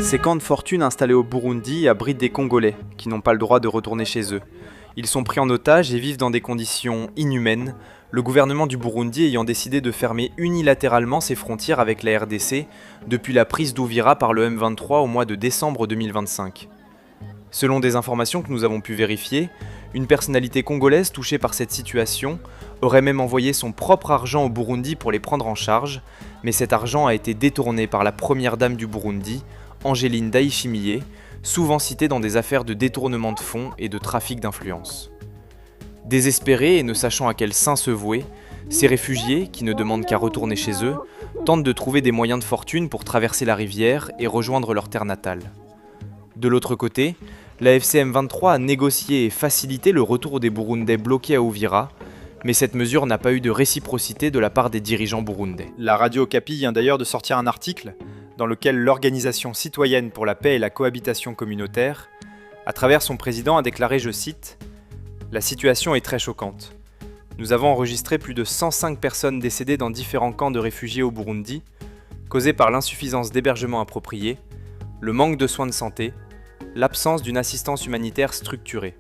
Ces camps de fortune installés au Burundi abritent des Congolais qui n'ont pas le droit de retourner chez eux. Ils sont pris en otage et vivent dans des conditions inhumaines, le gouvernement du Burundi ayant décidé de fermer unilatéralement ses frontières avec la RDC depuis la prise d'Uvira par le M23 au mois de décembre 2025. Selon des informations que nous avons pu vérifier, une personnalité congolaise touchée par cette situation aurait même envoyé son propre argent au Burundi pour les prendre en charge, mais cet argent a été détourné par la première dame du Burundi, Angeline Ndayishimiye, souvent citée dans des affaires de détournement de fonds et de trafic d'influence. Désespérés et ne sachant à quel saint se vouer, ces réfugiés, qui ne demandent qu'à retourner chez eux, tentent de trouver des moyens de fortune pour traverser la rivière et rejoindre leur terre natale. De l'autre côté, la FCM23 a négocié et facilité le retour des Burundais bloqués à Uvira, mais cette mesure n'a pas eu de réciprocité de la part des dirigeants burundais. La radio Okapi vient d'ailleurs de sortir un article dans lequel l'Organisation citoyenne pour la paix et la cohabitation communautaire, à travers son président, a déclaré, je cite, « La situation est très choquante. Nous avons enregistré plus de 105 personnes décédées dans différents camps de réfugiés au Burundi, causées par l'insuffisance d'hébergement approprié, le manque de soins de santé, l'absence d'une assistance humanitaire structurée.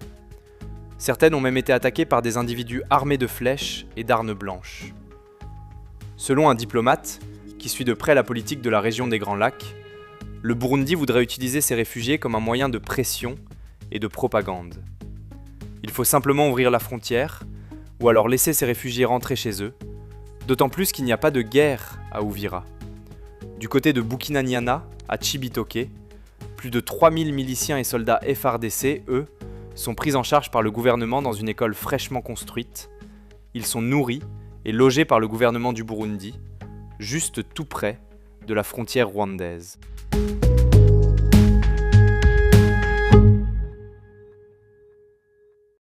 Certaines ont même été attaquées par des individus armés de flèches et d'armes blanches. » Selon un diplomate, qui suit de près la politique de la région des Grands Lacs, le Burundi voudrait utiliser ces réfugiés comme un moyen de pression et de propagande. Il faut simplement ouvrir la frontière, ou alors laisser ces réfugiés rentrer chez eux, d'autant plus qu'il n'y a pas de guerre à Uvira. Du côté de Bukinanyana, à Chibitoke, plus de 3000 miliciens et soldats FARDC, eux, sont pris en charge par le gouvernement dans une école fraîchement construite. Ils sont nourris et logés par le gouvernement du Burundi, juste tout près de la frontière rwandaise.